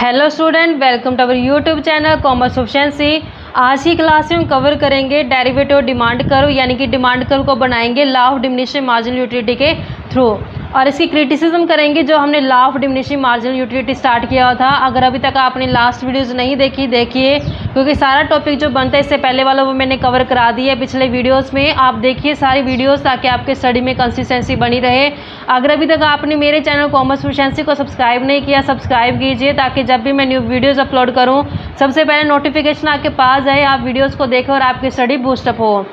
Hello student, welcome to our YouTube channel commerce efficiency. आज की class में हम कवर करेंगे डेरिवेटिव डिमांड कर्व, यानी कि डिमांड कर्व को बनाएंगे law of diminishing marginal utility के थ्रू, और इसकी क्रिटिसिज्म करेंगे जो हमने law of diminishing marginal utility start किया था। अगर अभी तक आपने लास्ट वीडियोज़ नहीं देखी, देखिए, क्योंकि सारा टॉपिक जो बनता है इससे पहले वाला वो मैंने कवर करा दिया है पिछले वीडियोज़ में। आप देखिए सारी वीडियोज़ ताकि आपके स्टडी में कंसिस्टेंसी बनी रहे। अगर अभी तक आपने मेरे चैनल कॉमर्स एफिशिएंसी को सब्सक्राइब नहीं किया, सब्सक्राइब कीजिए ताकि जब भी मैं न्यू वीडियोज़ अपलोड करूँ सबसे पहले नोटिफिकेशन आपके पास आए, आप वीडियोज़ को देखें और आपकी स्टडी बूस्टअप हो।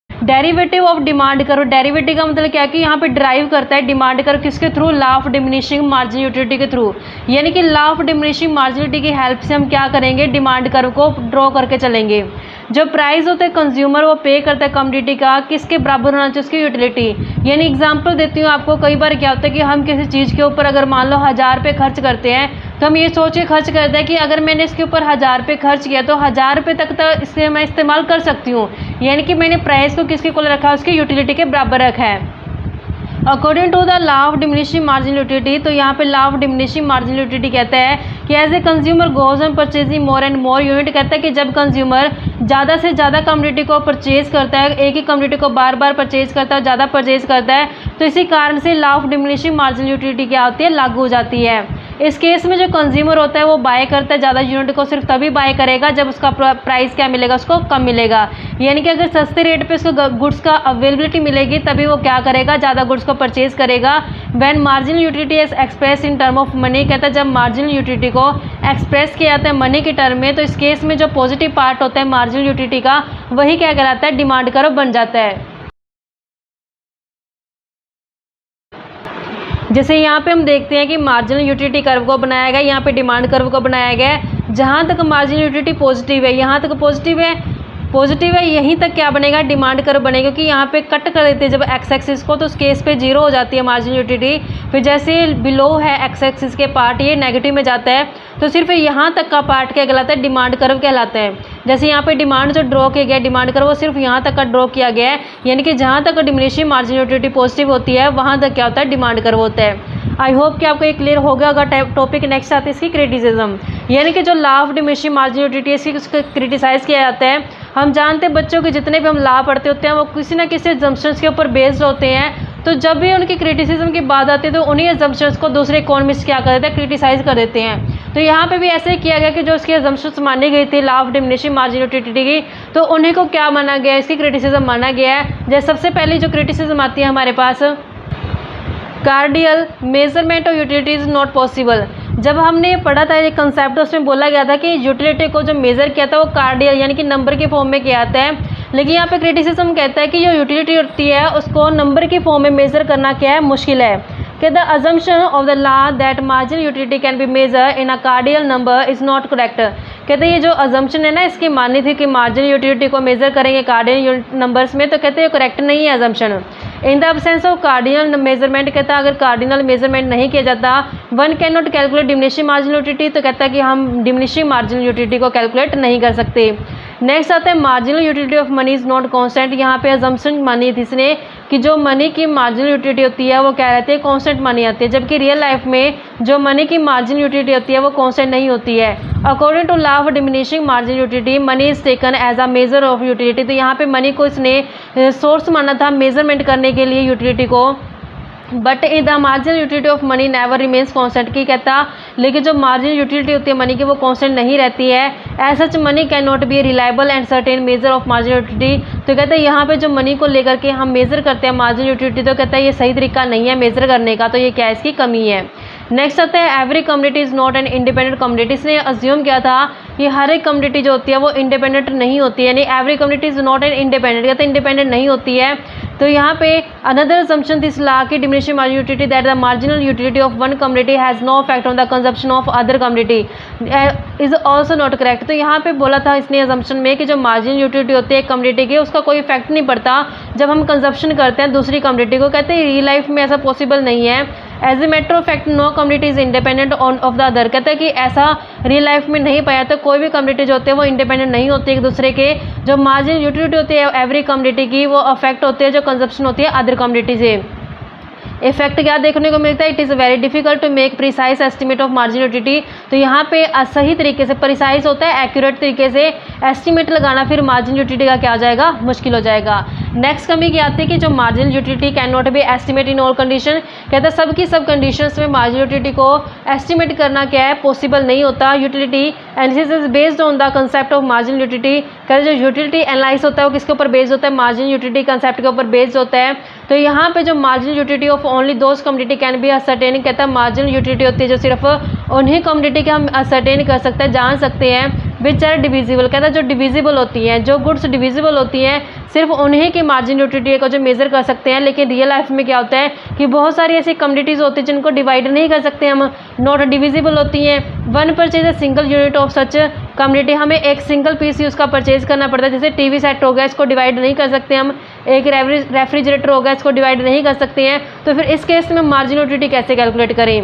Derivative of demand curve, derivative का मतलब क्या है कि यहाँ पे ड्राइव करता है डिमांड कर्व किसके through, law of diminishing marginal utility के थ्रू। यानी कि लॉ ऑफ डिमिनिशिंग मार्जिनलिटी की हेल्प से हम क्या करेंगे, डिमांड कर्व को ड्रॉ करके चलेंगे। जो प्राइस होता है कंज्यूमर वो पे करता है कमोडिटी का, किसके बराबर होना चाहिए, उसकी यूटिलिटी। यानी एग्जांपल देती हूँ आपको, कई बार क्या होता है कि हम किसी चीज़ के ऊपर अगर मान लो 1000 रुपये खर्च करते हैं, तो हम ये सोच के खर्च करते हैं कि अगर मैंने इसके ऊपर 1000 रुपये खर्च किया तो 1000 रुपये तक तो इससे मैं इस्तेमाल कर सकती हूँ। यानी कि मैंने प्राइस को किसके इक्वल रखा है, उसकी यूटिलिटी के बराबर रखा है according to the law of diminishing marginal utility. तो यहाँ पे law of diminishing marginal utility कहता है कि as a consumer goes on purchasing more and more unit, कहता है कि जब कंज्यूमर ज़्यादा से ज़्यादा कमोडिटी को परचेज करता है, एक ही कमोडिटी को बार बार परचेज करता है, ज़्यादा परचेज करता है, तो इसी कारण से law of diminishing marginal utility क्या होती है, लागू हो जाती है। इस केस में जो कंज्यूमर होता है वो बाय करता है ज़्यादा यूनिट को सिर्फ तभी बाय करेगा जब उसका प्राइस क्या मिलेगा, उसको कम मिलेगा। यानी कि अगर सस्ते रेट पे उसको गुड्स का अवेलेबिलिटी मिलेगी तभी वो क्या करेगा, ज़्यादा गुड्स को परचेज करेगा। When marginal utility is express in term of money, कहता है जब मार्जिनल यूटिलिटी को एक्सप्रेस किया जाता है मनी के टर्म में, तो इस केस में जो पॉजिटिव पार्ट होता है मार्जिनल यूटिलिटी का वही क्या कहलाता है, डिमांड कर्व बन जाता है। जैसे यहाँ पे हम देखते हैं कि मार्जिनल यूटिलिटी कर्व को बनाया गया, यहाँ पे डिमांड कर्व को बनाया गया है। जहाँ तक मार्जिनल यूटिलिटी पॉजिटिव है, यहाँ तक पॉजिटिव है, यहीं तक क्या बनेगा, डिमांड कर्व बनेगा। क्योंकि यहाँ पे कट कर देते हैं जब एक्स एक्सिस को, तो उस केस पे 0 हो जाती है मार्जिनल यूटिलिटी। फिर जैसे बिलो है एक्स एक्सिस के पार्ट, ये नेगेटिव में जाता है, तो सिर्फ यहाँ तक का पार्ट क्या कहलाता है, डिमांड कर्व कहलाता है। जैसे यहाँ पे डिमांड जो ड्रॉ किया गया डिमांड कर्व वो सिर्फ यहाँ तक का ड्रॉ किया गया है, यानी कि जहाँ तक डिमिनिशिंग मार्जिनल यूटिलिटी पॉजिटिव होती है वहाँ तक क्या होता है, डिमांड कर्व होता है। आई होप कि आपको ये क्लियर हो गया। अगर टॉपिक नेक्स्ट आते है इसकी क्रिटिसिज्म, यानी कि जो law of diminishing marginal utility इसकी क्रिटिसाइज किया जाता है। हम जानते हैं बच्चों के जितने भी हम लॉ पढ़ते होते हैं वो किसी ना किसी एजम्पशंस के ऊपर बेस्ड होते हैं, तो जब भी उनकी क्रिटिसिज्म की बात आती है तो उन्हीं एजम्पशंस को दूसरे इकोनॉमिस्ट क्या कर देते हैं, क्रिटिसाइज कर देते हैं। तो यहाँ पे भी ऐसे ही किया गया कि जो इसकी एजम्पशंस मानी गई थी law of diminishing marginal utility की, तो उन्हीं को क्या माना गया, इसकी क्रिटिसिज्म माना गया है। जैसे सबसे पहले जो क्रिटिसिज्म आती है हमारे पास, cardinal measurement of utility is not possible. जब हमने पढ़ा था ये कंसेप्ट, उसमें बोला गया था कि यूटिलिटी को जो मेज़र किया था वो कार्डियल यानी कि नंबर के फॉर्म में किया जाता है। लेकिन यहाँ पे क्रिटिसिज्म कहता है कि जो यूटिलिटी होती है उसको नंबर की फॉर्म में मेज़र करना क्या है, मुश्किल है। कि the assumption of the law that marginal utility can be measure in a cardinal number is not correct. कहते हैं ये जो अजम्पशन है ना, इसकी मानी थी कि मार्जिनल यूटिलिटी को मेज़र करेंगे कार्डियल नंबर्स में, तो कहते हैं करेक्ट नहीं है assumption. In the absence of cardinal measurement, कहता है अगर कार्डिनल मेजरमेंट नहीं किया जाता, one can not calculate diminishing marginal utility, तो कहता है कि हम डिमिनिशिंग मार्जिनल यूटिलिटी को कैलकुलेट नहीं कर सकते। नेक्स्ट आता है marginal utility of money is not constant. यहाँ पे अजम्पशन मानी थी इसने कि जो मनी की मार्जिनल यूटिलिटी होती है वो क्या रहती है, कांस्टेंट मानी जाती है, जबकि रियल लाइफ में जो मनी की मार्जिनल यूटिलिटी होती है वो कांस्टेंट नहीं होती है। According to law of diminishing marginal utility money is taken as a measure of utility. तो यहाँ पे मनी को इसने सोर्स माना था मेजरमेंट करने के लिए यूटिलिटी को। But in the marginal utility of money never remains constant, की कहता लेकिन जो मार्जिनल यूटिलिटी होती है मनी की वो कांस्टेंट नहीं रहती है। As such money can not be reliable and certain measure of marginal utility. तो कहता है यहाँ पे जो मनी को लेकर के हम मेज़र करते हैं मार्जिनल यूटिलिटी, तो कहता है ये सही तरीका नहीं है मेज़र करने का, तो ये क्या है, इसकी कमी है। नेक्स्ट आता है every community is not an independent community. इसने अज्यूम किया था कि हर एक कम्युनिटी जो होती है वो इंडिपेंडेंट नहीं होती है, यानी every community is not an independent, कहते हैं इंडिपेंडेंट नहीं होती है। तो यहाँ पे अनदर असम्पशन दिस लॉ की diminishing marginal utility that the marginal utility of one community has no effect on the consumption of other community is also not correct. तो यहाँ पे बोला था इसने असम्पशन में कि जो मार्जिनल यूटिलिटी होती है कम्युनिटी की उसका कोई इफेक्ट नहीं पड़ता जब हम कंजप्शन करते हैं दूसरी कम्युनिटी को। कहते हैं रियल लाइफ में ऐसा पॉसिबल नहीं है। As a matter of fact no community is independent of the other. कहते हैं कि ऐसा रियल लाइफ में नहीं पाया, तो कोई भी कम्युनिटी जो होते हैं वो इंडिपेंडेंट नहीं होती एक दूसरे के। जो मार्जिनल यूटिलिटी होती है एवरी कम्युनिटी की वो अफेक्ट होती है जो कंजप्शन होती है अदर कम्युनिटी से। इफेक्ट क्या देखने को मिलता है, it is very difficult to make precise estimate of margin utility. तो यहाँ पे सही तरीके से प्रिसाइज होता है, एक्यूरेट तरीके से एस्टिमेट लगाना फिर मार्जिन यूटिलिटी का क्या हो जाएगा, मुश्किल हो जाएगा। नेक्स्ट कमी क्या आती है कि जो margin utility can not B estimate in all condition, कहता है सब की सब कंडीशंस में मार्जिन यूटिलिटी को एस्टिमेट करना क्या है, पॉसिबल नहीं होता। Utility analysis is based on the concept of margin utility, कहते हैं जो यूटिलिटी एनालाइज होता है वो किसके ऊपर बेस्ड होता है, मार्जिन यूटिलिटी कंसेप्ट के ऊपर बेस्ड होता है। तो यहाँ पे जो margin utility of only those community can be ascertain, कहता है मार्जिन यूटिलिटी होती है जो सिर्फ उन्हीं कम्युनिटी के हम असर्टेन कर सकते हैं, जान सकते हैं विच आर डिविजिबल, कहता है जो डिविजिबल होती हैं, जो गुड्स डिविजिबल होती हैं सिर्फ उन्हीं की मार्जिन यूटिलिटी को जो मेज़र कर सकते हैं। लेकिन रियल लाइफ में क्या होता है कि बहुत सारी ऐसी कम्युनिटीज़ होती हैं जिनको डिवाइड नहीं कर सकते हम, नॉट डिविजिबल होती हैं। One purchase a single unit of such community, हमें एक सिंगल पीस ही उसका परचेज करना पड़ता है। जैसे टीवी सेट हो गया, इसको डिवाइड नहीं कर सकते हम, एक रेफ्रिजरेटर हो गया, इसको डिवाइड नहीं कर सकते हैं। तो फिर इस केस में मार्जिन यूटिलिटी कैसे कैलकुलेट करें।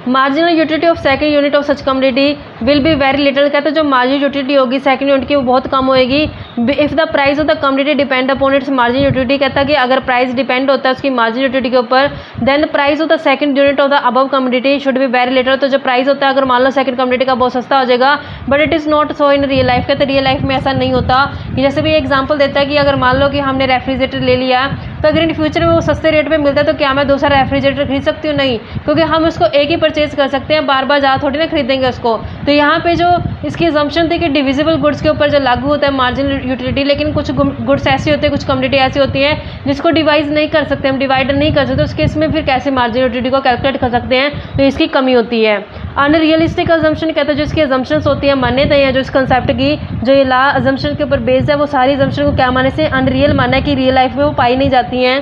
Marginal utility of second unit of such community will be very little, कहते हैं जो मार्जिनल यूटिलिटी होगी सेकंड यूनिट की वो बहुत कम होएगी। If the price of the community depend upon its margin utility, कहता है कि अगर प्राइस डिपेंड होता है उसकी मार्जिन यूटिलिटी के ऊपर, then the price of the second unit of the above community should be very little. तो जो प्राइस होता है अगर मान लो सेकंड कम्युनिटी का बहुत सस्ता हो जाएगा, but it is not so in real life, कहते हैं रियल लाइफ में ऐसा नहीं होता। कि जैसे भी एग्जाम्पल देता है कि अगर मान लो कि हमने रेफ्रिजरेटर ले लिया, तो अगर इन फ्यूचर में वो सस्ते रेट पे मिलता है तो क्या मैं दूसरा रेफ्रिजरेटर खरीद सकती हूँ, नहीं, क्योंकि हम उसको एक ही परचेज कर सकते हैं, बार बार ज़्यादा थोड़ी ना खरीदेंगे उसको। तो यहाँ पे जो इसकी अजम्पशन थी कि डिविजिबल गुड्स के ऊपर जो लागू होता है मार्जिन यूटिलिटी, लेकिन कुछ गुड्स ऐसी होती है, कुछ कम्युनिटी ऐसी होती है जिसको डिवाइड नहीं कर सकते, हम डिवाइड नहीं कर सकते, उसके इसमें फिर कैसे मार्जिन यूटिलिटी को कैलकुलेट कर सकते हैं, तो इसकी कमी होती है। अनरियलिस्टिक अजम्पशन, कहते हैं जो इसकी अजम्पशंस होती है, मान्यताएं हैं जो इस कंसेप्ट की, जो ये ला अजम्पशन के ऊपर बेस्ड है, वो सारी अजम्पशन को क्या माने से अनरियल माना है कि रियल लाइफ में वो पाई नहीं जाती हैं।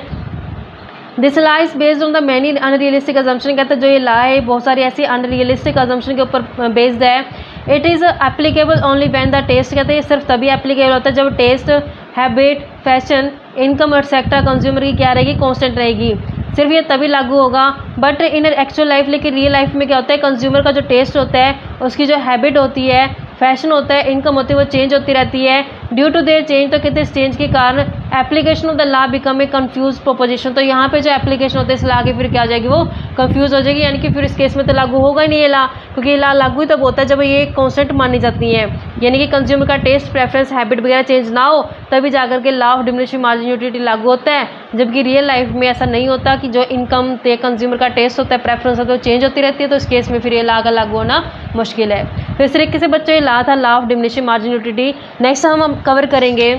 This law is based on the many unrealistic assumption, कहते हैं जो ये ला है बहुत सारी ऐसी अनरियलिस्टिक अजम्पशन के ऊपर बेस्ड है। It is applicable only when the taste, कहते हैं ये सिर्फ तभी एप्लीकेबल होता है जब taste, habit, fashion, income etcetera consumer की क्या रहेगी, कांस्टेंट रहेगी, सिर्फ ये तभी लागू होगा। बट इन एक्चुअल लाइफ, लेकिन रियल लाइफ में क्या होता है, कंज्यूमर का जो टेस्ट होता है, उसकी जो हैबिट होती है, फैशन होता है, इनकम होती है, वो चेंज होती रहती है। ड्यू टू देयर चेंज, तो कहते हैं इस चेंज के कारण application of the law become a confuse proposition, तो यहाँ पे जो एप्लीकेशन होता है इस लॉ की फिर क्या आ जाएगी, वो कंफ्यूज हो जाएगी, यानी कि फिर इस केस में तो लागू होगा ही नहीं ये लॉ, क्योंकि ये लॉ लागू ही तब होता है जब ये कॉन्स्टेंट मानी जाती है, यानी कि कंज्यूमर का टेस्ट, प्रेफरेंस, हैबिट वगैरह चेंज ना हो, तभी जाकर के law of diminishing margin utility लागू होता है। जबकि रियल लाइफ में ऐसा नहीं होता कि जो इनकम ते कंज्यूमर का टेस्ट होता है, प्रेफरेंस होता है, वो चेंज होती रहती है, तो इस केस में फिर ये लॉ का लागू होना मुश्किल है। तो इस तरीके से बच्चों ये लॉ था, law of diminishing margin utility. Next हम कवर करेंगे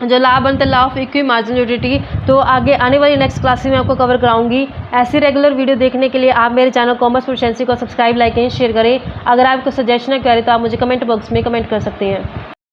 जो लॉ बनता है law of equi margin utility, तो आगे आने वाली नेक्स्ट क्लास में आपको कवर कराऊंगी। ऐसी रेगुलर वीडियो देखने के लिए आप मेरे चैनल कॉमर्स प्रोficiency को सब्सक्राइब, लाइक एंड शेयर करें। अगर आपको सजेशन है, करें तो आप मुझे कमेंट बॉक्स में कमेंट कर सकते हैं।